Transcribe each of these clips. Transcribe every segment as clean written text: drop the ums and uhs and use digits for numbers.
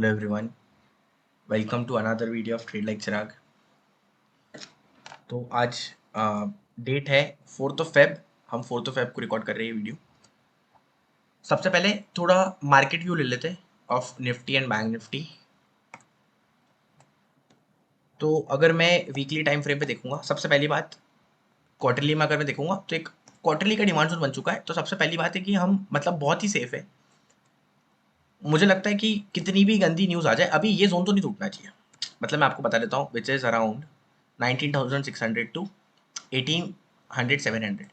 Hello everyone, welcome to another video of Trade Like चिराग। तो आज date है 4th of Feb. हम 4th of Feb को record कर रहे हैं वीडियो। सबसे पहले थोड़ा मार्केट व्यू ले लेते हैं of Nifty and bank Nifty. तो अगर मैं वीकली टाइम फ्रेम पे देखूंगा, सबसे पहली बात क्वार्टरली में अगर मैं देखूंगा तो एक क्वार्टरली का डिमांड जोन बन चुका है। तो सबसे पहली बात है कि हम मतलब बहुत ही सेफ है। मुझे लगता है कि कितनी भी गंदी न्यूज़ आ जाए अभी ये जोन तो नहीं टूटना चाहिए। मतलब मैं आपको बता देता हूँ, विच इज़ अराउंड 19,600 टू 1800 700।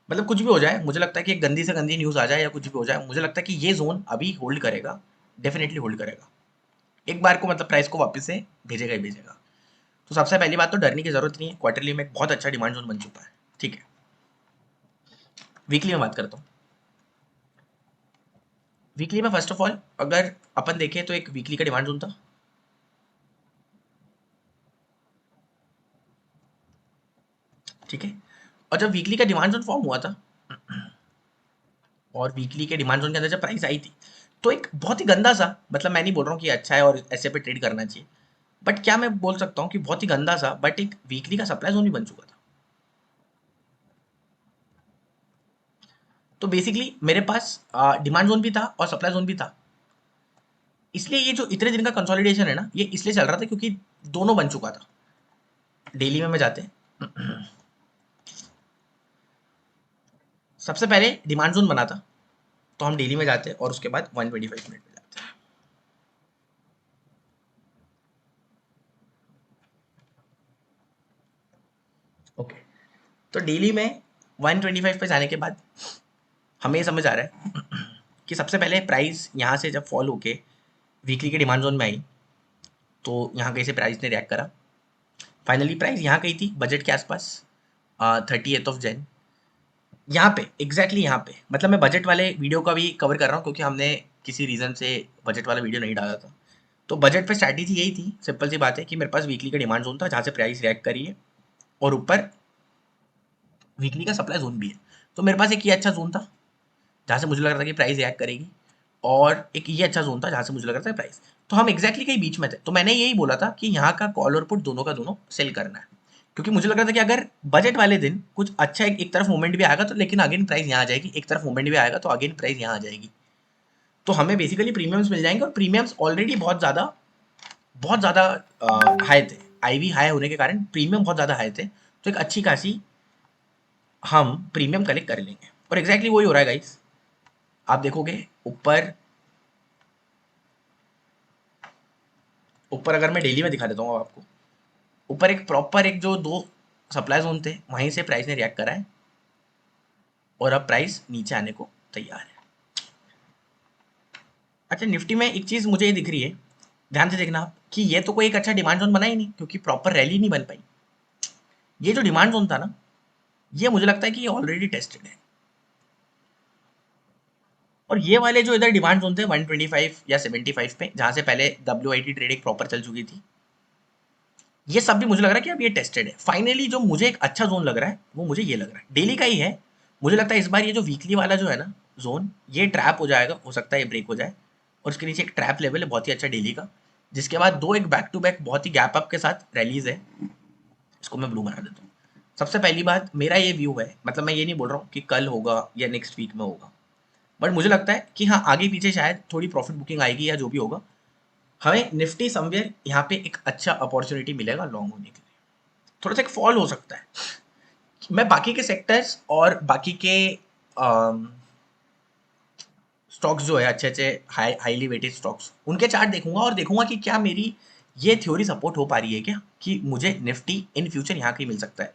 मतलब कुछ भी हो जाए, मुझे लगता है कि एक गंदी से गंदी न्यूज़ आ जाए या कुछ भी हो जाए, मुझे लगता है कि ये जोन अभी होल्ड करेगा, डेफिनेटली होल्ड करेगा। एक बार को मतलब प्राइस को वापस से भेजेगा ही भेजेगा। तो सबसे पहली बात तो डरने की जरूरत नहीं है। क्वार्टरली में एक बहुत अच्छा डिमांड जोन बन चुका है। ठीक है, वीकली में बात करता हूँ। वीकली में फर्स्ट ऑफ ऑल अगर अपन देखें तो एक वीकली का डिमांड जोन था। ठीक है, और जब वीकली का डिमांड जोन फॉर्म हुआ था और वीकली के डिमांड जोन के अंदर जब प्राइस आई थी, तो एक बहुत ही गंदा सा, मतलब मैं नहीं बोल रहा हूँ कि अच्छा है और ऐसे पे ट्रेड करना चाहिए, बट क्या मैं बोल सकता हूँ कि बहुत ही गंदा सा, बट एक वीकली का सप्लाई जोन भी बन चुका था। तो बेसिकली मेरे पास डिमांड जोन भी था और सप्लाई जोन भी था। इसलिए ये जो इतने दिन का कंसोलिडेशन है ना, ये इसलिए चल रहा था क्योंकि दोनों बन चुका था। डेली में जाते हैं, सबसे पहले डिमांड जोन बना था, तो हम डेली में जाते हैं और उसके बाद 125 मिनट में जाते हैं। ओके, तो डेली में 125 पे जाने के बाद हमें ये समझ आ रहा है कि सबसे पहले प्राइस यहाँ से जब फॉल होके वीकली के डिमांड जोन में आई, तो यहाँ कहीं से प्राइस ने रिएक्ट करा। फाइनली प्राइस यहाँ कहीं थी बजट के आसपास, 30 ऑफ जैन, यहाँ पे एग्जैक्टली यहाँ पे। मतलब मैं बजट वाले वीडियो का भी कवर कर रहा हूँ क्योंकि हमने किसी रीज़न से बजट वाला वीडियो नहीं डाला था। तो बजट पे स्ट्रैटेजी यही थी, सिंपल सी बात है कि मेरे पास वीकली का डिमांड जोन था जहाँ से प्राइस रिएक्ट करी है, और ऊपर वीकली का सप्लाई जोन भी है। तो मेरे पास एक ये अच्छा जोन था जहाँ से मुझे लग रहा था कि प्राइस रिएक्ट करेगी, और एक ये अच्छा जोन था जहाँ से मुझे लग रहा था प्राइस, तो हम एग्जैक्टली कहीं बीच में थे। तो मैंने यही बोला था कि यहाँ का कॉल और पुट दोनों का दोनों सेल करना है, क्योंकि मुझे लग रहा था कि अगर बजट वाले दिन कुछ अच्छा एक तरफ मूवमेंट भी आएगा तो लेकिन अगेन प्राइस यहाँ आ जाएगी, एक तरफ मूवमेंट भी आएगा तो अगेन प्राइस यहाँ आ जाएगी। तो हमें बेसिकली प्रीमियम्स मिल जाएंगे, और प्रीमियम्स ऑलरेडी बहुत ज़्यादा हाई थे। आईवी हाई होने के कारण प्रीमियम बहुत ज़्यादा हाई थे, तो एक अच्छी खासी हम प्रीमियम कलेक्ट कर लेंगे। और एग्जैक्टली वही हो रहा है गाइस। आप देखोगे ऊपर ऊपर अगर मैं डेली में दिखा देता हूँ आपको, ऊपर एक प्रॉपर एक जो दो सप्लाई जोन थे वहीं से प्राइस ने रिएक्ट करा है, और अब प्राइस नीचे आने को तैयार है। अच्छा, निफ्टी में एक चीज़ मुझे ये दिख रही है, ध्यान से देखना आप, कि ये तो कोई एक अच्छा डिमांड जोन बना ही नहीं क्योंकि प्रॉपर रैली नहीं बन पाई। ये जो डिमांड जोन था ना, ये मुझे लगता है कि ये ऑलरेडी टेस्टेड है। और ये वाले जो इधर डिमांड जोन थे 125 या 75 पे, जहां से पहले WIT ट्रेडिंग प्रॉपर चल चुकी थी, ये सब भी मुझे लग रहा है कि अब ये टेस्टेड है। फाइनली जो मुझे एक अच्छा जोन लग रहा है वो मुझे ये लग रहा है, डेली का ही है। मुझे लगता है इस बार ये जो वीकली वाला जो है ना जोन, ये ट्रैप हो जाएगा, हो सकता है ये ब्रेक हो जाए, और उसके नीचे एक ट्रैप लेवल है बहुत ही अच्छा डेली का, जिसके बाद दो एक बैक टू बैक बहुत ही गैप अप के साथ रैलीज है। इसको मैं ब्लू बना देता हूँ। सबसे पहली बात, मेरा ये व्यू है, मतलब मैं ये नहीं बोल रहा हूँ कि कल होगा या नेक्स्ट वीक में होगा, बट मुझे लगता है कि हाँ आगे पीछे शायद थोड़ी प्रॉफिट बुकिंग आएगी या जो भी होगा, हमें निफ्टी समवेयर यहाँ पे एक अच्छा अपॉर्चुनिटी मिलेगा लॉन्ग होने के लिए। थोड़ा सा एक फॉल हो सकता है। मैं बाकी के सेक्टर्स और बाकी के स्टॉक्स जो है अच्छे अच्छे हाईली वेटेड स्टॉक्स, उनके चार्ट देखूंगा और देखूंगा कि क्या मेरी ये थ्योरी सपोर्ट हो पा रही है क्या, कि मुझे निफ्टी इन फ्यूचर यहाँ कहीं मिल सकता है।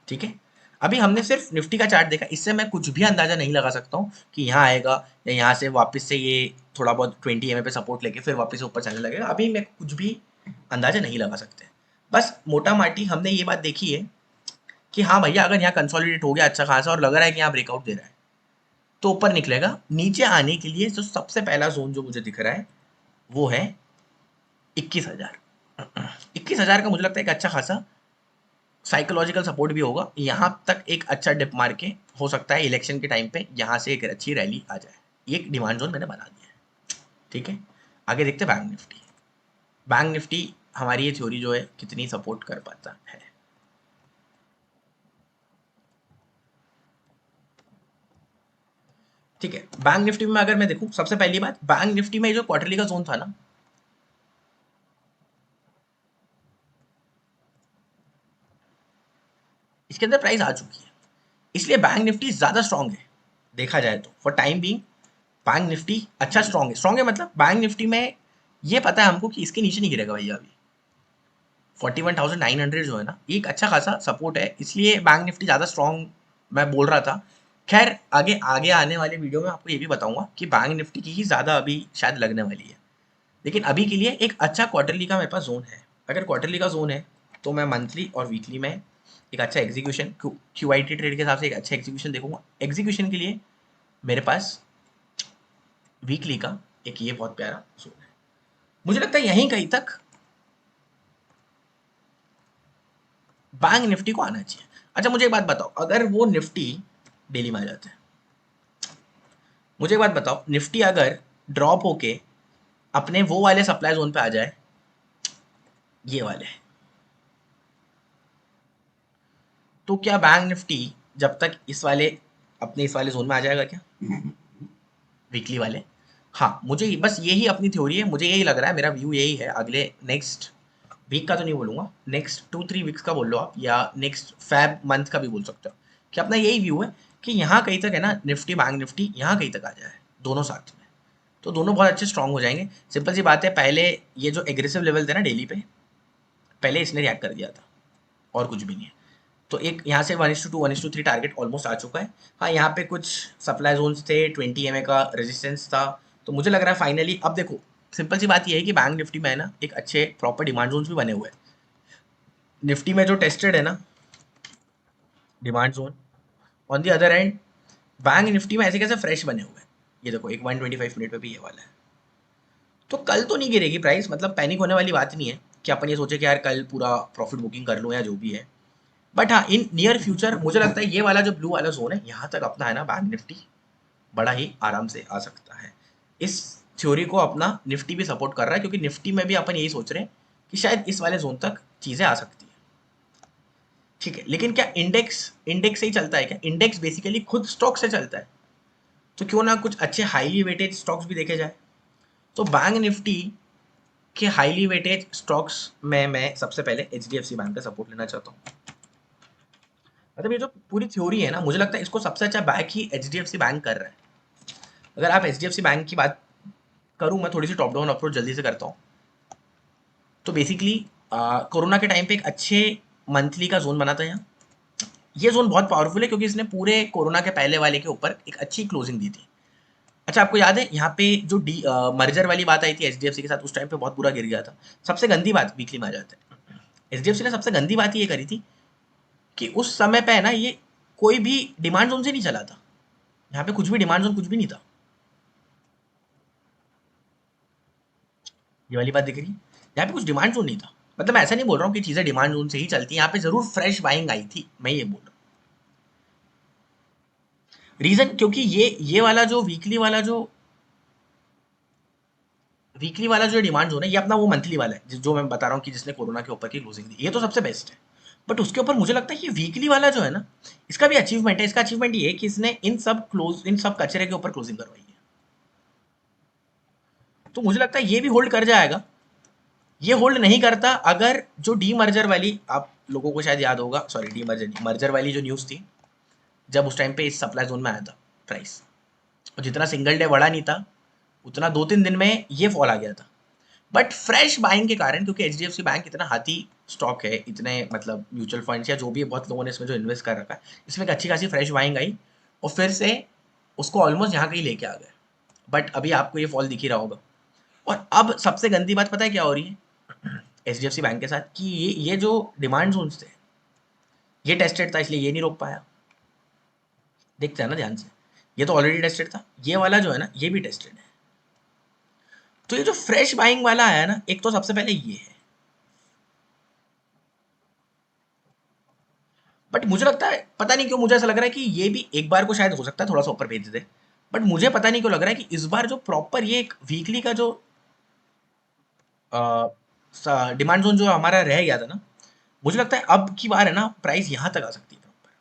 ठीक है, अभी हमने सिर्फ निफ्टी का चार्ट देखा, इससे मैं कुछ भी अंदाजा नहीं लगा सकता हूँ कि यहाँ आएगा या यहाँ से वापस से ये थोड़ा बहुत 20 पे सपोर्ट लेके फिर वापस से ऊपर चलने लगेगा। अभी मैं कुछ भी अंदाजा नहीं लगा सकते। बस मोटा माटी हमने ये बात देखी है कि हाँ भैया, अगर यहाँ कंसोलिडेट हो गया अच्छा खासा और लग रहा है कि यहाँ ब्रेकआउट दे रहा है, तो ऊपर निकलेगा। नीचे आने के लिए जो सबसे पहला जोन जो मुझे दिख रहा है वो है 21,000। 21,000 का मुझे लगता है एक अच्छा खासा साइकोलॉजिकल सपोर्ट भी होगा। यहाँ तक एक अच्छा डिप मार के हो सकता है इलेक्शन के टाइम पे यहाँ से एक अच्छी रैली आ जाए। ये एक डिमांड जोन मैंने बना दिया है। ठीक है, आगे देखते बैंक निफ्टी। बैंक निफ्टी हमारी ये थ्योरी जो है कितनी सपोर्ट कर पाता है। ठीक है, बैंक निफ्टी में अगर मैं देखूं, सबसे पहली बात, बैंक निफ्टी में जो क्वार्टरली का जोन था ना, इसके अंदर प्राइस आ चुकी है, इसलिए बैंक निफ्टी ज्यादा स्ट्रांग है देखा जाए तो। For time being bank Nifty अच्छा स्ट्रांग है। स्ट्रांग है मतलब बैंक निफ्टी में ये पता है हमको कि इसके नीचे नहीं गिरेगा भैया। अभी 41,900 जो है ना, ये एक अच्छा खासा सपोर्ट है, इसलिए बैंक निफ्टी ज़्यादा स्ट्रांग मैं बोल रहा था। खैर आगे आगे आने वाले वीडियो में आपको ये भी बताऊंगा कि बैंक निफ्टी की ही ज़्यादा अभी शायद लगने वाली है। लेकिन अभी के लिए एक अच्छा क्वार्टरली का मेरे पास जोन है। अगर क्वार्टरली का जोन है तो मैं मंथली और वीकली में एक अच्छा execution, Q I T trade के हिसाब से एक अच्छा एग्जीक्यूशन देखूंगा। एग्जीक्यूशन के लिए मेरे पास वीकली का एक ये बहुत प्यारा जोन है, मुझे लगता है यहीं कहीं तक बैंक निफ्टी को आना चाहिए। अच्छा मुझे एक बात बताओ, अगर वो निफ्टी डेली में आ जाता है, मुझे एक बात बताओ, निफ्टी अगर ड्रॉप होके अपने वो वाले सप्लाई जोन पे आ जाए, ये वाले, तो क्या बैंक निफ्टी जब तक इस वाले अपने इस वाले जोन में आ जाएगा क्या, वीकली वाले? हाँ, मुझे बस यही अपनी थ्योरी है, मुझे यही लग रहा है, मेरा व्यू यही है। अगले नेक्स्ट वीक का तो नहीं बोलूंगा, नेक्स्ट 2-3 वीक्स का बोल लो आप, या नेक्स्ट फैब मंथ का भी बोल सकते हो, कि अपना यही व्यू है कि यहाँ कहीं तक है ना, निफ्टी बैंक निफ्टी यहाँ कहीं तक आ जाए दोनों साथ में, तो दोनों बहुत अच्छे स्ट्रांग हो जाएंगे। सिंपल सी बात है, पहले ये जो एग्रेसिव लेवल थे ना डेली पे, पहले इसने रिएक्ट कर दिया था, और कुछ भी नहीं है। तो एक यहाँ से 1:2 1:3 टारगेट ऑलमोस्ट आ चुका है। हाँ, यहाँ पे कुछ सप्लाई जोन्स थे, 20 MA का रेजिस्टेंस था, तो मुझे लग रहा है फाइनली, अब देखो सिंपल सी बात ये है कि बैंक निफ्टी में है ना एक अच्छे प्रॉपर डिमांड जोन्स भी बने हुए हैं। निफ्टी में जो टेस्टेड है ना demand zone, on the other and bank Nifty में ऐसे कैसे फ्रेश बने हुए हैं। ये देखो एक 125 मिनट पे भी ये वाला है, तो कल तो नहीं गिरेगी प्राइस, मतलब पैनिक होने वाली बात नहीं है कि अपन ये सोचे कि यार कल पूरा प्रॉफिट बुकिंग कर लूँ या जो भी है। बट हाँ, इन नियर फ्यूचर मुझे लगता है ये वाला जो ब्लू वाला जोन है, यहाँ तक अपना है ना बैंक निफ्टी बड़ा ही आराम से आ सकता है। इस थ्योरी को अपना निफ्टी भी सपोर्ट कर रहा है, क्योंकि निफ्टी में भी अपन यही सोच रहे हैं कि शायद इस वाले जोन तक चीज़ें आ सकती है। ठीक है, लेकिन क्या इंडेक्स इंडेक्स से ही चलता है क्या? इंडेक्स बेसिकली खुद स्टॉक से चलता है, तो क्यों ना कुछ अच्छे हाईली वेटेड स्टॉक्स भी देखे जाए। तो बैंक निफ्टी के हाईली वेटेड स्टॉक्स में मैं सबसे पहले H D F C bank का सपोर्ट लेना चाहता हूँ। मतलब ये जो पूरी थ्योरी है ना, मुझे लगता है इसको सबसे अच्छा बैक ही H D F C bank कर रहा है। अगर आप H D F C bank की बात करूँ, मैं थोड़ी सी टॉप डाउन अप्रोच जल्दी से करता हूँ, तो बेसिकली कोरोना के टाइम पे एक अच्छे मंथली का जोन बना था यहाँ। ये जोन बहुत पावरफुल है क्योंकि इसने पूरे कोरोना के पहले वाले के ऊपर एक अच्छी क्लोजिंग दी थी। अच्छा आपको याद है यहाँ पे जो मर्जर वाली बात आई थी एच डी एफ सी के साथ, उस टाइम पे बहुत बुरा गिर गया था। सबसे गंदी बात वीकली में आ जाते हैं, एच डी एफ सी ने सबसे गंदी बात ये करी थी कि उस समय पे है ना, ये कोई भी डिमांड जोन से नहीं चला था। यहाँ पे कुछ भी डिमांड जोन कुछ भी नहीं था। ये वाली बात दिख रही है, यहाँ पे कुछ डिमांड जोन नहीं था। मतलब मैं ऐसा नहीं बोल रहा हूँ कि चीज़ें डिमांड जोन से ही चलती हैं, यहाँ पे जरूर फ्रेश बाइंग आई थी, मैं ये बोल रहा हूँ। रीजन क्योंकि ये वाला जो वीकली वाला जो डिमांड जोन है, ये अपना वो मंथली वाला है जो मैं बता रहा हूँ कि जिसने कोरोना के ऊपर की क्लोजिंग दी, ये तो सबसे बेस्ट है। बट उसके ऊपर मुझे लगता है ये वीकली वाला जो है ना, इसका भी अचीवमेंट है। इसका अचीवमेंट ये है कि इसने इन सब कचरे के ऊपर क्लोजिंग करवाई है, तो मुझे लगता है ये भी होल्ड कर जाएगा। ये होल्ड नहीं करता अगर जो डी मर्जर वाली, आप लोगों को शायद याद होगा, सॉरी डी मर्जर मर्जर वाली जो न्यूज़ थी, जब उस टाइम पे इस सप्लाई जोन में आया था प्राइस, और जितना सिंगल डे बढ़ा नहीं था उतना 2-3 दिन में ये फॉल आ गया था। बट फ्रेश बाइंग के कारण, क्योंकि H D F C bank इतना हाथी स्टॉक है, इतने मतलब म्यूचुअल फंड्स या जो भी है, बहुत लोगों ने इसमें जो इन्वेस्ट कर रखा है, इसमें एक अच्छी खासी फ्रेश बाइंग आई और फिर से उसको ऑलमोस्ट यहाँ कहीं लेके आ गए। बट अभी आपको ये फॉल दिख ही रहा होगा। और अब सबसे गंदी बात पता है क्या हो रही है H D F C bank के साथ, कि ये जो डिमांड जोन्स थे, ये टेस्टेड था इसलिए ये नहीं रोक पाया। देखते हैं ना ध्यान से, ये तो ऑलरेडी टेस्टेड था, ये वाला जो है ना ये भी टेस्टेड है। तो ये जो फ्रेश बाइंग वाला है ना, एक तो सबसे पहले ये है। बट मुझे लगता है, पता नहीं क्यों मुझे ऐसा लग रहा है कि ये भी एक बार को शायद हो सकता है थोड़ा सा ऊपर भेज दे। बट मुझे पता नहीं क्यों लग रहा है कि इस बार जो प्रॉपर ये एक वीकली का जो डिमांड जोन जो हमारा रह गया था ना, मुझे लगता है अब की बार है ना प्राइस यहाँ तक आ सकती है प्रॉपर।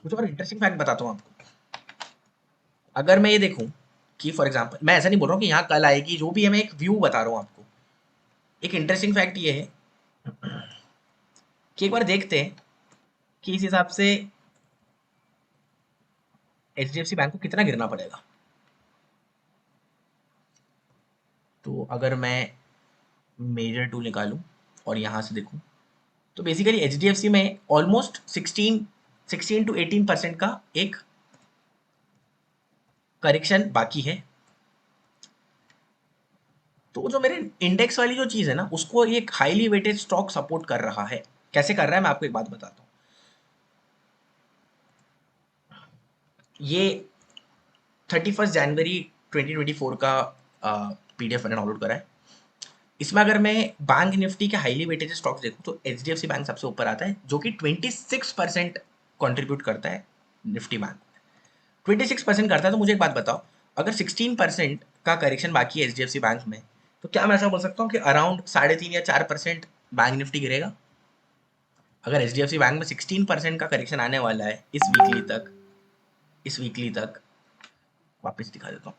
मुझे और इंटरेस्टिंग फैक्ट बताता हूँ आपको। अगर मैं ये देखूं कि फॉर एग्जांपल, मैं ऐसा नहीं बोल रहा हूँ कि यहाँ कल आएगी, जो भी है मैं एक व्यू बता रहा हूँ आपको। एक इंटरेस्टिंग फैक्ट ये है कि एक बार देखते हैं कि इस हिसाब से एचडीएफसी बैंक को कितना गिरना पड़ेगा। तो अगर मैं मेजर टूल निकालूं और यहाँ से देखूं, तो बेसिकली एचडीएफसी में ऑलमोस्ट 16 टू 18% का एक करेक्शन बाकी है। तो जो मेरे इंडेक्स वाली जो चीज़ है ना, उसको ये हाईली वेटेड स्टॉक सपोर्ट कर रहा है। कैसे कर रहा है मैं आपको एक बात बताता हूँ। ये 31 जनवरी 2024 का पीडीएफ मैंने डाउनलोड करा है। इसमें अगर मैं बैंक निफ्टी के हाईली वेटेड स्टॉक्स देखूं तो एचडीएफसी बैंक सबसे ऊपर आता है, जो कि 26% कंट्रीब्यूट करता है निफ्टी बैंक। 26% करता है। तो मुझे एक बात बताओ, अगर 16% का करेक्शन बाकी है एचडीएफसी बैंक में, तो क्या मैं ऐसा बोल सकता हूँ कि अराउंड 3.5 या 4% बैंक निफ्टी गिरेगा? अगर एचडीएफसी बैंक में 16% का करेक्शन आने वाला है इस वीकली तक वापस दिखा देता हूँ।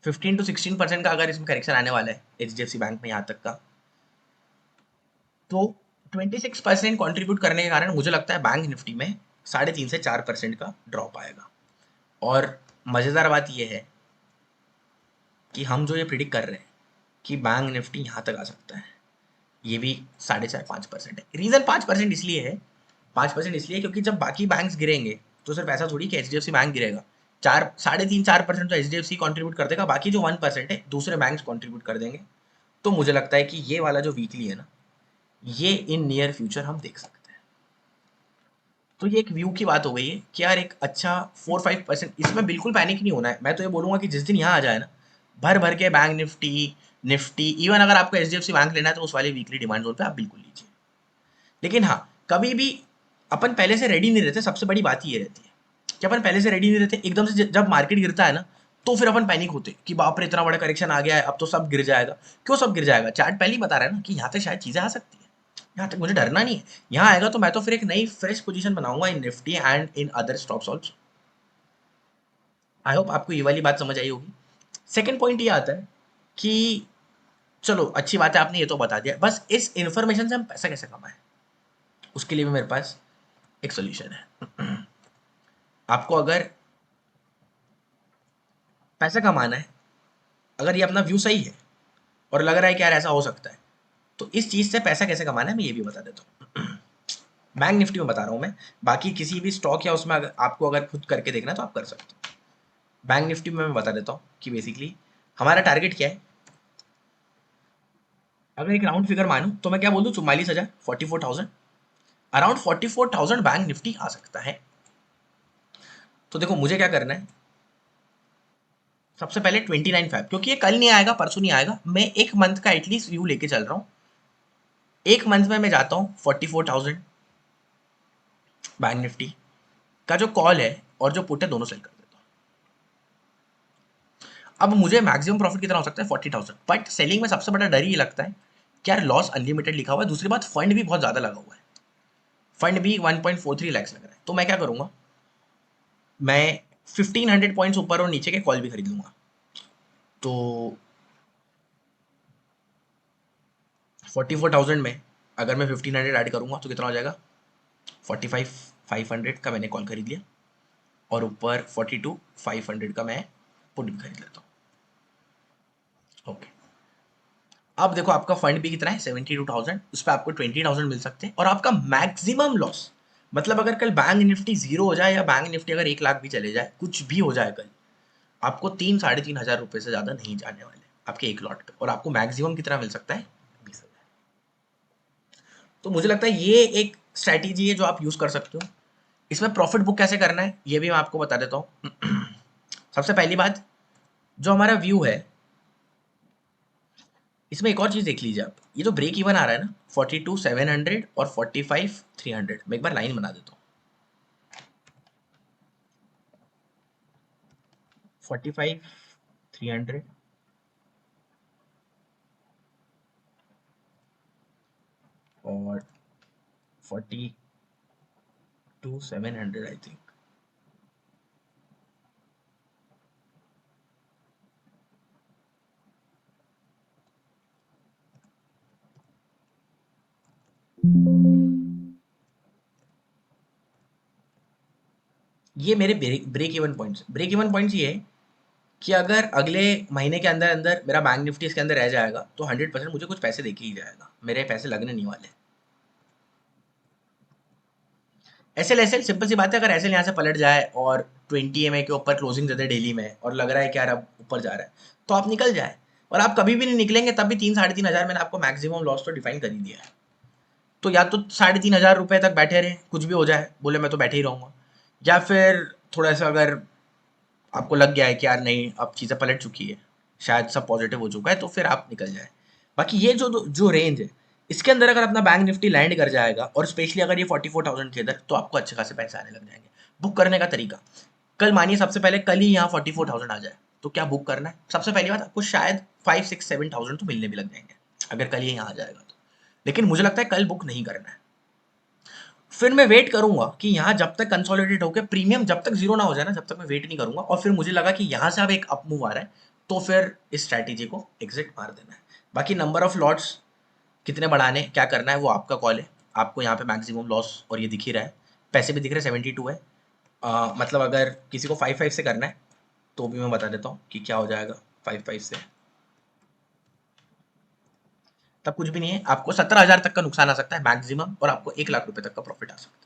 15 to 16% का अगर इसमें करेक्शन आने वाला है एचडीएफसी बैंक में यहाँ तक का, तो 26% कॉन्ट्रीब्यूट करने के कारण मुझे लगता है बैंक निफ्टी में 3.5 से 4% का ड्रॉप आएगा। और मज़ेदार बात यह है कि हम जो ये प्रिडिक्ट कर रहे हैं कि बैंक निफ्टी यहाँ तक आ सकता है, ये भी 4.5-5% है। रीज़न 5% इसलिए है, 5% इसलिए क्योंकि जब बाकी बैंक्स गिरेंगे तो सिर्फ ऐसा थोड़ी कि एचडीएफसी बैंक गिरेगा। 3.5-4% तो एचडीएफसी कॉन्ट्रीब्यूट कर देगा, बाकी जो 1% है दूसरे बैंक्स कॉन्ट्रीब्यूट कर देंगे। तो मुझे लगता है कि ये वाला जो वीकली है ना, ये इन नियर फ्यूचर हम देख सकते हैं। तो ये एक व्यू की बात हो गई है कि यार एक अच्छा 4-5%, इसमें बिल्कुल पैनिक नहीं होना है। मैं तो ये बोलूँगा कि जिस दिन यहाँ आ जाए ना, भर भर के बैंक निफ्टी निफ्टी, इवन अगर आपको एचडीएफसी बैंक लेना है तो उस वाली वीकली डिमांड जोन पे आप बिल्कुल लीजिए। लेकिन हाँ, कभी भी अपन पहले से रेडी नहीं रहते। सबसे बड़ी बात ये रहती है कि अपन पहले से रेडी नहीं रहते। एकदम से जब मार्केट गिरता है ना, तो फिर अपन पैनिक होते कि बाप रे इतना बड़ा करेक्शन आ गया है, अब तो सब गिर जाएगा। क्यों सब गिर जाएगा? चार्ट पहले ही बता रहा है ना कि यहाँ तक शायद चीज़ें आ सकती है। यहाँ तक मुझे डरना नहीं है। यहाँ आएगा तो मैं तो फिर एक नई फ्रेश पोजीशन बनाऊंगा in Nifty and in other stocks also. I hope आपको ये वाली बात समझ आई होगी। सेकेंड पॉइंट ये आता है कि चलो अच्छी बात है, आपने ये तो बता दिया, बस इस इन्फॉर्मेशन से हम पैसा कैसे कमाएं, उसके लिए भी मेरे पास एक सोल्यूशन है। आपको अगर पैसा कमाना है, अगर ये अपना व्यू सही है और लग रहा है कि यार ऐसा हो सकता है, तो इस चीज़ से पैसा कैसे कमाना है मैं ये भी बता देता हूँ। बैंक निफ्टी में बता रहा हूँ मैं, बाकी किसी भी स्टॉक या उसमें आपको अगर खुद करके देखना है तो आप कर सकते हो। बैंक निफ्टी में मैं बता देता हूँ कि बेसिकली हमारा टारगेट क्या है। अगर एक राउंड फिगर मानूं तो मैं क्या बोल दूँ, 44,000, 44,000, अराउंड 44,000 बैंक निफ्टी आ सकता है। तो देखो मुझे क्या करना है, सबसे पहले 29 फ़ैब, क्योंकि ये कल नहीं आएगा परसों नहीं आएगा, मैं एक मंथ का एटलीस्ट व्यू लेके चल रहा हूँ। एक मंथ में मैं जाता हूँ 44,000 बैंक निफ्टी का जो कॉल है और जो पुट है दोनों सेल कर देता हूँ। अब मुझे मैक्सिमम प्रॉफिट कितना हो सकता है, 40,000। बट सेलिंग में सबसे बड़ा डर ये लगता है कि यार लॉस अनलिमिटेड लिखा हुआ है, दूसरी बात फंड भी बहुत ज़्यादा लगा हुआ है। फंड भी 1.43 लाख लग रहा है। तो मैं क्या करूँगा, मैं 1500 पॉइंट्स ऊपर और नीचे के कॉल भी खरीद लूँगा। तो 44,000 में अगर मैं 1500 ऐड करूँगा तो कितना हो जाएगा, 45,500 का मैंने कॉल खरीद लिया और ऊपर 42,500 का मैं पुट भी खरीद लेता हूँ। ओके, अब देखो आपका फंड भी कितना है, 72,000, उस पर आपको 20,000 मिल सकते हैं। और आपका मैक्सिमम लॉस, मतलब अगर कल बैंक निफ्टी 0 हो जाए या बैंक निफ्टी अगर 1 लाख भी चले जाए, कुछ भी हो जाए कल, आपको 3-3,500 रुपये से ज़्यादा नहीं जाने वाले आपके एक लॉट पे। और आपको मैक्सिमम कितना मिल सकता है, 20,000। तो मुझे लगता है ये एक स्ट्रैटेजी है जो आप यूज़ कर सकते हो। इसमें प्रॉफिट बुक कैसे करना है ये भी मैं आपको बता देता हूँ। सबसे पहली बात, जो हमारा व्यू है इसमें एक और चीज़ देख लीजिए आप, ये जो ब्रेक इवन आ रहा है ना 42,700 और 45,300, मैं एक बार लाइन बना देता हूँ। 45,300 और 42,700 आई थिंक। ये मेरे ब्रेक इवन पॉइंट्स ये है कि अगर अगले महीने के अंदर अंदर मेरा बैंक निफ्टी इसके अंदर रह जाएगा तो 100% मुझे कुछ पैसे देके ही जाएगा, मेरे पैसे लगने नहीं वाले। एसएल सिंपल सी बात है, अगर एसएल यहाँ से पलट जाए और 20 EMA के ऊपर क्लोजिंग दे दे डेली में और लग रहा है कि यार अब ऊपर जा रहा है, तो आप निकल जाए। और आप कभी भी नहीं निकलेंगे तब भी 3-3.5 हज़ार मैंने आपको मैक्सिमम लॉस तो डिफाइन कर ही दिया है। तो या तो 3.5 हज़ार रुपए तक बैठे रहे, कुछ भी हो जाए बोले मैं तो बैठे ही रहूंगा, या फिर थोड़ा सा अगर आपको लग गया है कि यार नहीं अब चीज़ें पलट चुकी है, शायद सब पॉजिटिव हो चुका है, तो फिर आप निकल जाए। बाकी ये जो जो रेंज है इसके अंदर अगर अपना बैंक निफ्टी लैंड कर जाएगा और स्पेशली अगर ये 44,000 के अंदर, तो आपको अच्छे खासे पैसे आने लग जाएंगे। बुक करने का तरीका, कल मानिए सबसे पहले कल ही यहाँ 44,000 आ जाए, तो क्या बुक करना है? सबसे पहली बात, आपको शायद 5-6-7,000 तो मिलने भी लग जाएंगे अगर कल ये यहाँ आ जाएगा तो। लेकिन मुझे लगता है कल बुक नहीं करना है। फिर मैं वेट करूंगा कि यहाँ जब तक कंसोलिडेट होकर प्रीमियम जब तक जीरो ना हो जाए ना, जब तक मैं वेट नहीं करूंगा। और फिर मुझे लगा कि यहाँ से अब एक अप मूव आ रहा है, तो फिर इस स्ट्रैटेजी को एग्जिट मार देना है। बाकी नंबर ऑफ लॉट्स कितने बढ़ाने क्या करना है वो आपका कॉल है। आपको यहाँ पे मैक्सिमम लॉस और ये दिख ही रहा है, पैसे भी दिख रहे हैं 72 है। मतलब अगर किसी को 5-5 से करना है तो भी मैं बता देता हूँ कि क्या हो जाएगा 5-5 से। तब कुछ भी नहीं है, आपको 17,000 तक का नुकसान आ सकता है मैक्सिमम, और आपको 1 लाख रुपए तक का प्रॉफिट आ सकता है।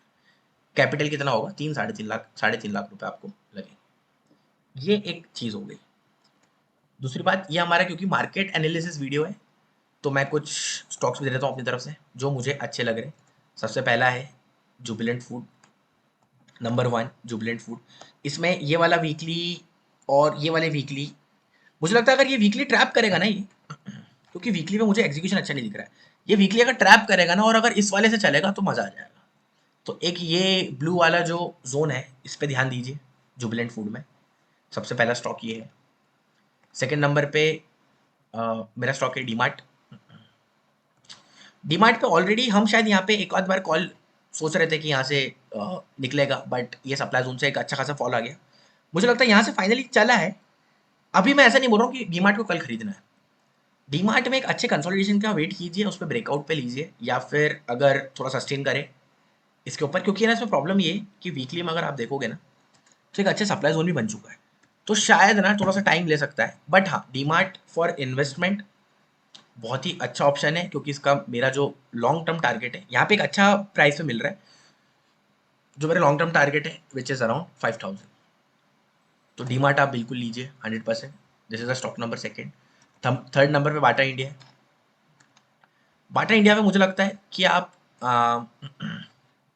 कैपिटल कितना होगा? 3-3.5 लाख, 3.5 लाख रुपए आपको लगेंगे। ये एक चीज़ हो गई। दूसरी बात, ये हमारा क्योंकि मार्केट एनालिसिस वीडियो है, तो मैं कुछ स्टॉक्स भी दे देता हूँ अपनी तरफ से जो मुझे अच्छे लग रहे हैं। सबसे पहला है Jubilant food, number 1 Jubilant food. इसमें ये वाला वीकली और ये वाले वीकली, मुझे लगता है अगर ये वीकली ट्रैप करेगा ना ये, क्योंकि वीकली में मुझे एग्जीक्यूशन अच्छा नहीं दिख रहा है, ये वीकली अगर ट्रैप करेगा ना और अगर इस वाले से चलेगा तो मज़ा आ जाएगा। तो एक ये ब्लू वाला जो जोन है इस पे ध्यान दीजिए जुबिलेंट फूड में। सबसे पहला स्टॉक ये है। सेकंड नंबर पे मेरा स्टॉक है डीमार्ट। डीमार्ट पे ऑलरेडी हम शायद यहाँ पे एक आध बार कॉल सोच रहे थे कि यहाँ से निकलेगा, बट ये सप्लाई जोन से एक अच्छा खासा फॉल आ गया। मुझे लगता है यहाँ से फाइनली चला है। अभी मैं ऐसा नहीं बोल रहा हूँ कि डीमार्ट को कल खरीदना है। डीमार्ट में एक अच्छे कंसोलिडेशन का वेट कीजिए, उस पर ब्रेकआउट पे लीजिए, या फिर अगर थोड़ा सस्टेन करे इसके ऊपर, क्योंकि ना इसमें प्रॉब्लम ये है कि वीकली में अगर आप देखोगे ना तो एक अच्छे सप्लाई जोन भी बन चुका है। तो शायद ना थोड़ा सा टाइम ले सकता है, बट हाँ डीमार्ट फॉर इन्वेस्टमेंट बहुत ही अच्छा ऑप्शन है, क्योंकि इसका मेरा जो लॉन्ग टर्म टारगेट है यहाँ पे एक अच्छा प्राइस पे मिल रहा है। जो मेरा लॉन्ग टर्म टारगेट है विच इज़ अराउंड 5,000। तो डीमार्ट आप बिल्कुल लीजिए 100%। This is the stock number second. Third number पे बाटा इंडिया है। बाटा इंडिया में मुझे लगता है कि आप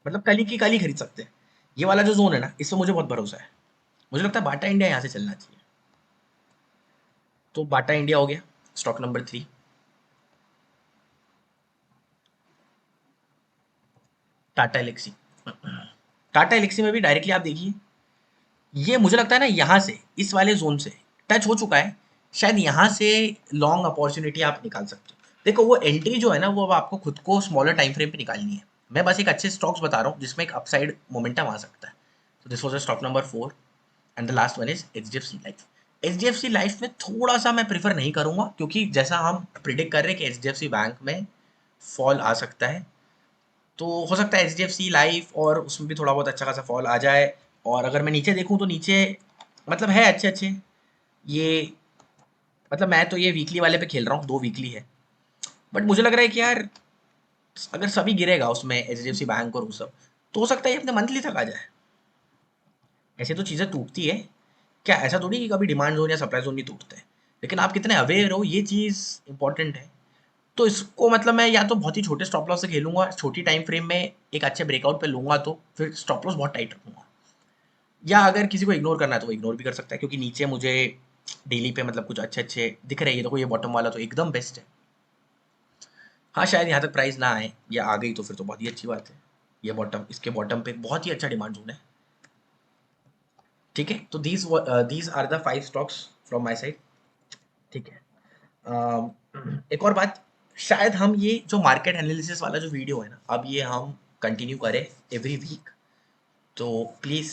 मतलब कल ही की कल ही खरीद सकते हैं। ये वाला जो जोन है ना इसमें मुझे बहुत भरोसा है। मुझे लगता है बाटा इंडिया यहाँ से चलना चाहिए। तो बाटा इंडिया हो गया स्टॉक नंबर 3। टाटा एलेक्सी। टाटा एलेक्सी में भी डायरेक्टली आप देखिए, ये मुझे लगता है ना यहाँ से इस वाले जोन से टच हो चुका है। शायद यहाँ से लॉन्ग अपॉर्चुनिटी आप निकाल सकते हो। देखो वो एंट्री जो है ना वो अब आपको खुद को स्मॉलर टाइम फ्रेम पे निकालनी है। मैं बस एक अच्छे स्टॉक्स बता रहा हूँ जिसमें एक अपसाइड मोमेंटम आ सकता है। तो this was the stock number 4 and the last one is HDFC life. HDFC life में थोड़ा सा मैं प्रीफर नहीं करूंगा, क्योंकि जैसा हम प्रिडिक्ट कर रहे हैं कि एचडीएफसी बैंक में फॉल आ सकता है, तो हो सकता है एचडीएफसी लाइफ और उसमें भी थोड़ा बहुत अच्छा खासा फॉल आ जाए। और अगर मैं नीचे देखूं तो नीचे मतलब है अच्छे अच्छे ये, मतलब मैं तो ये वीकली वाले पे खेल रहा हूँ, 2 वीकली है। बट मुझे लग रहा है कि यार अगर सभी गिरेगा उसमें एचडीएफसी बैंक और वो सब, तो हो सकता है ये अपने मंथली तक आ जाए। ऐसे तो चीज़ें टूटती है, क्या ऐसा थोड़ी कि कभी डिमांड जोन या सप्लाई जोन नहीं टूटते हैं, लेकिन आप कितने अवेयर हो ये चीज़ इंपॉर्टेंट है। तो इसको मतलब मैं या तो बहुत ही छोटे स्टॉप लॉस से खेलूंगा, छोटी टाइम फ्रेम में एक अच्छे ब्रेकआउट पे लूंगा, तो फिर स्टॉप लॉस बहुत टाइट रखूंगा। या अगर किसी को इग्नोर करना है तो वो इग्नोर भी कर सकता है, क्योंकि नीचे मुझे डेली पे मतलब कुछ अच्छे अच्छे दिख रहे हैं। ये देखो ये बॉटम वाला तो एकदम बेस्ट है। हाँ, शायद यहाँ तक प्राइस ना आए या आ गई तो फिर तो बहुत ही अच्छी बात है। ये बॉटम, इसके बॉटम पे बहुत ही अच्छा डिमांड जोन है। ठीक है, तो these are the 5 stocks from my side. ठीक है। एक और बात, शायद हम ये जो मार्केट एनालिसिस वाला जो वीडियो है ना, अब ये हम कंटिन्यू करें एवरी वीक। तो please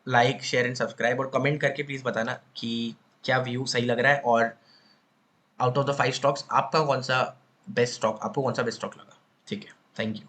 like, share and subscribe और कमेंट करके प्लीज़ बताना कि क्या व्यू सही लग रहा है, और आउट ऑफ द 5 स्टॉक्स आपका कौन सा बेस्ट स्टॉक, आपको कौन सा बेस्ट स्टॉक लगा। ठीक है, थैंक यू।